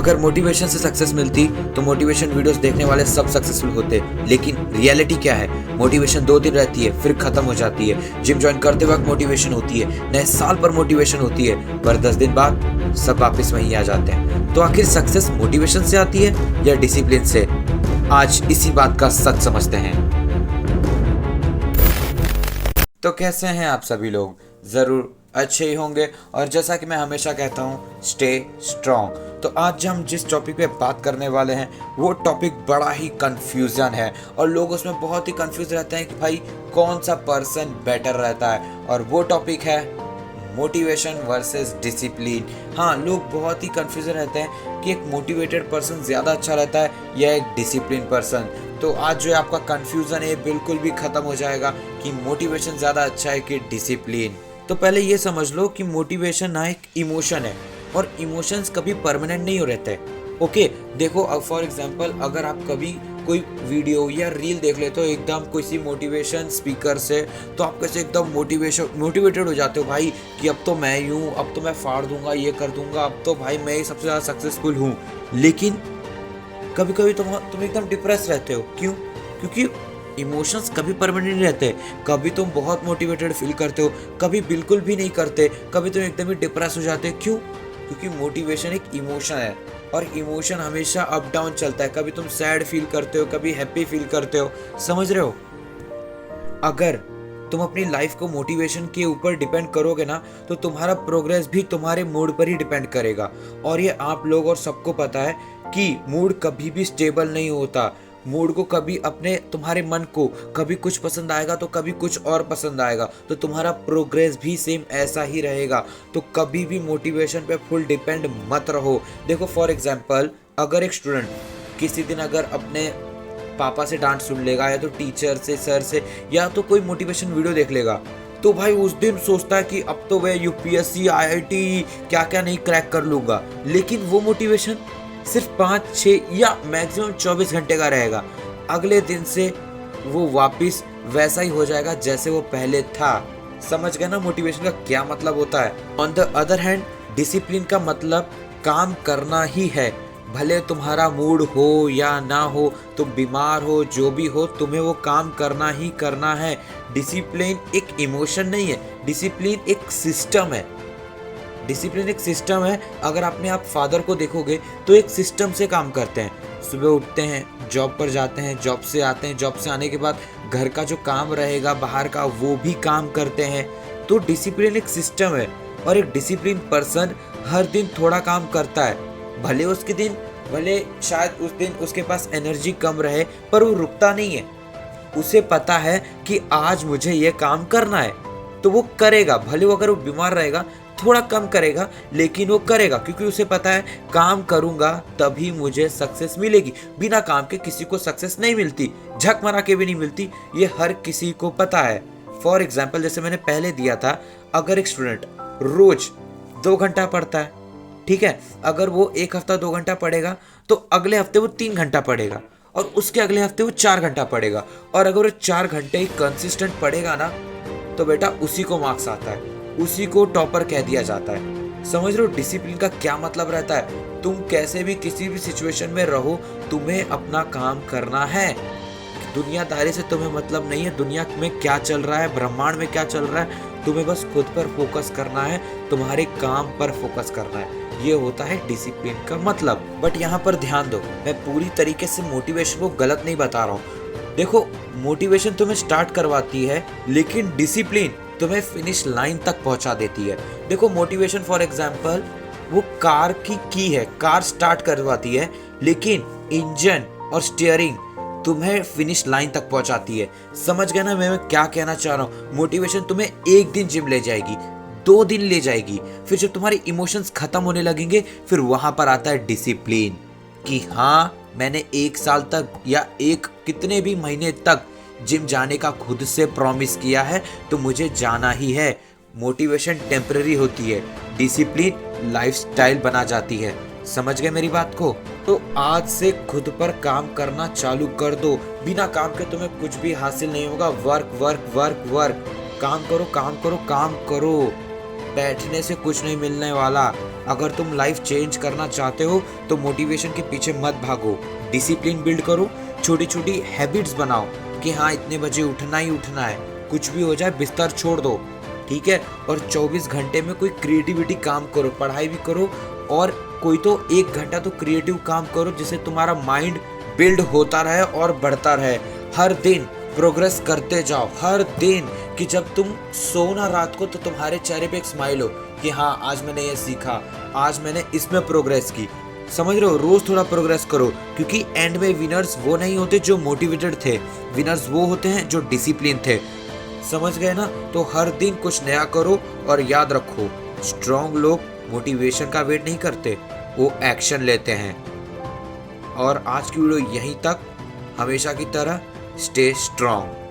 अगर मोटिवेशन से सक्सेस मिलती तो मोटिवेशन वीडियोस देखने वाले सब सक्सेसफुल होते, लेकिन रियलिटी क्या है? मोटिवेशन 2 दिन रहती है, फिर खत्म हो जाती है। जिम ज्वाइन करते वक्त मोटिवेशन होती है, नए साल पर मोटिवेशन होती है, पर 10 दिन बाद सब वापस वहीं आ जाते हैं। तो आखिर सक्सेस मोटिवेशन से आती है या डिसिप्लिन से? आज इसी बात का सच समझते हैं। तो कैसे हैं आप सभी लोग? ज़रूर अच्छे ही होंगे, और जैसा कि मैं हमेशा कहता हूँ, स्टे स्ट्रॉन्ग। तो आज हम जिस टॉपिक पे बात करने वाले हैं वो टॉपिक बड़ा ही कंफ्यूजन है, और लोग उसमें बहुत ही कंफ्यूज रहते हैं कि भाई कौन सा पर्सन बेटर रहता है। और वो टॉपिक है मोटिवेशन वर्सेस डिसिप्लिन। हाँ, लोग बहुत ही कंफ्यूज रहते हैं कि एक मोटिवेटेड पर्सन ज़्यादा अच्छा रहता है या एक डिसिप्लिन पर्सन। तो आज जो आपका कंफ्यूजन है बिल्कुल भी ख़त्म हो जाएगा कि मोटिवेशन ज़्यादा अच्छा है कि डिसिप्लिन। तो पहले ये समझ लो कि मोटिवेशन ना एक इमोशन है, और इमोशंस कभी परमानेंट नहीं हो रहते। ओके, देखो अब फॉर एग्जांपल अगर आप कभी कोई वीडियो या रील देख लेते हो एकदम किसी मोटिवेशन स्पीकर से, तो आप कैसे एकदम मोटिवेटेड हो जाते हो भाई कि अब तो मैं यूँ, अब तो मैं फाड़ दूंगा, ये कर दूंगा, अब तो भाई मैं ही सबसे ज़्यादा सक्सेसफुल हूँ। लेकिन कभी कभी तुम एकदम डिप्रेस रहते हो। क्यों? क्योंकि इमोशंस कभी परमानेंट नहीं रहते। कभी तुम बहुत मोटिवेटेड फील करते हो, कभी बिल्कुल भी नहीं करते, कभी तुम एकदम ही डिप्रेस हो जाते हो। क्यों? क्योंकि मोटिवेशन एक इमोशन है, और इमोशन हमेशा अप डाउन चलता है। कभी तुम सैड फील करते हो, कभी हैप्पी फील करते हो। समझ रहे हो? अगर तुम अपनी लाइफ को मोटिवेशन के ऊपर डिपेंड करोगे ना, तो तुम्हारा प्रोग्रेस भी तुम्हारे मूड पर ही डिपेंड करेगा। और ये आप लोग और सबको पता है कि मूड कभी भी स्टेबल नहीं होता। मूड को कभी तुम्हारे मन को कभी कुछ पसंद आएगा तो कभी कुछ और पसंद आएगा, तो तुम्हारा प्रोग्रेस भी सेम ऐसा ही रहेगा। तो कभी भी मोटिवेशन पे फुल डिपेंड मत रहो। देखो फॉर एग्जांपल, अगर एक स्टूडेंट किसी दिन अगर अपने पापा से डांट सुन लेगा, या तो टीचर से, सर से, या तो कोई मोटिवेशन वीडियो देख लेगा, तो भाई उस दिन सोचता है कि अब तो मैं यूपीएससी, आईआईटी क्या क्या नहीं क्रैक कर लूंगा। लेकिन वो मोटिवेशन सिर्फ 5-6 या मैक्सिमम 24 घंटे का रहेगा। अगले दिन से वो वापस वैसा ही हो जाएगा जैसे वो पहले था। समझ गए ना मोटिवेशन का क्या मतलब होता है? On the other hand, discipline का मतलब काम करना ही है। भले तुम्हारा मूड हो या ना हो, तुम बीमार हो, जो भी हो, तुम्हें वो काम करना ही करना है। डिसिप्लिन एक इमोशन नहीं है, डिसिप्लिन एक सिस्टम है। डिसिप्लिन एक सिस्टम है। अगर आप फादर को देखोगे तो एक सिस्टम से काम करते हैं। सुबह उठते हैं, जॉब पर जाते हैं, जॉब से आते हैं, जॉब से आने के बाद घर का जो काम रहेगा बाहर का वो भी काम करते हैं। तो डिसिप्लिन एक सिस्टम है, और एक डिसिप्लिन पर्सन हर दिन थोड़ा काम करता है। भले शायद उस दिन उसके पास एनर्जी कम रहे, पर वो रुकता नहीं है। उसे पता है कि आज मुझे ये काम करना है, तो वो करेगा। भले वो अगर वो बीमार रहेगा, थोड़ा कम करेगा, लेकिन वो करेगा, क्योंकि उसे पता है काम करूंगा तभी मुझे सक्सेस मिलेगी। बिना काम के किसी को सक्सेस नहीं मिलती, झक मारा के भी नहीं मिलती। ये हर किसी को पता है। फॉर एग्जाम्पल, जैसे मैंने पहले दिया था, अगर एक स्टूडेंट रोज 2 घंटा पढ़ता है, ठीक है, अगर वो एक हफ्ता 2 घंटा पढ़ेगा, तो अगले हफ्ते वो 3 घंटा पढ़ेगा, और उसके अगले हफ्ते वो 4 घंटा पढ़ेगा। और अगर वो 4 घंटे ही कंसिस्टेंट पढ़ेगा ना, तो बेटा उसी को मार्क्स आता है, उसी को टॉपर कह दिया जाता है। समझ रहे हो डिसिप्लिन का क्या मतलब रहता है? तुम कैसे भी किसी भी सिचुएशन में रहो, तुम्हें अपना काम करना है। दुनियादारी से तुम्हें मतलब नहीं है, दुनिया में क्या चल रहा है, ब्रह्मांड में क्या चल रहा है, तुम्हें बस खुद पर फोकस करना है, तुम्हारे काम पर फोकस करना है। ये होता है डिसिप्लिन का मतलब। बट यहाँ पर ध्यान दो, मैं पूरी तरीके से मोटिवेशन को गलत नहीं बता रहा हूँ। देखो, मोटिवेशन तुम्हें स्टार्ट करवाती है, लेकिन डिसिप्लिन तुम्हें फिनिश लाइन तक पहुंचा देती है। देखो, मोटिवेशन फॉर एग्जांपल वो कार की है, कार स्टार्ट करवाती है, लेकिन इंजन और स्टीयरिंग तुम्हें फिनिश लाइन तक पहुंचाती है। समझ गए ना मैं क्या कहना चाह रहा हूँ? मोटिवेशन तुम्हें 1 दिन जिम ले जाएगी, 2 दिन ले जाएगी, फिर जब तुम्हारे इमोशंस खत्म होने लगेंगे, फिर वहां पर आता है डिसिप्लिन कि हाँ, मैंने 1 साल तक या कितने भी महीने तक जिम जाने का खुद से प्रॉमिस किया है, तो मुझे जाना ही है। मोटिवेशन टेम्पररी होती है, डिसिप्लिन लाइफस्टाइल बना जाती है। समझ गए मेरी बात को? तो आज से खुद पर काम करना चालू कर दो। बिना काम के तुम्हें कुछ भी हासिल नहीं होगा। वर्क वर्क वर्क वर्क, काम करो काम करो काम करो। बैठने से कुछ नहीं मिलने वाला। अगर तुम लाइफ चेंज करना चाहते हो तो मोटिवेशन के पीछे मत भागो, डिसिप्लिन बिल्ड करो, छोटी छोटी हैबिट्स बनाओ कि हाँ इतने बजे उठना ही उठना है, कुछ भी हो जाए बिस्तर छोड़ दो, ठीक है। और 24 घंटे में कोई क्रिएटिविटी काम करो, पढ़ाई भी करो, और कोई तो 1 घंटा तो क्रिएटिव काम करो जिससे तुम्हारा माइंड बिल्ड होता रहे और बढ़ता रहे। हर दिन प्रोग्रेस करते जाओ, हर दिन, कि जब तुम सोना रात को तो तुम्हारे चेहरे पे एक स्माइल हो कि हाँ आज मैंने ये सीखा, आज मैंने इसमें प्रोग्रेस की। समझ रहे हो, रोज थोड़ा प्रोग्रेस करो, क्योंकि एंड में विनर्स वो नहीं होते जो मोटिवेटेड थे, विनर्स वो होते हैं जो डिसिप्लिन थे। समझ गए ना? तो हर दिन कुछ नया करो, और याद रखो स्ट्रॉन्ग लोग मोटिवेशन का वेट नहीं करते, वो एक्शन लेते हैं। और आज की वीडियो यहीं तक। हमेशा की तरह स्टे स्ट्रॉन्ग।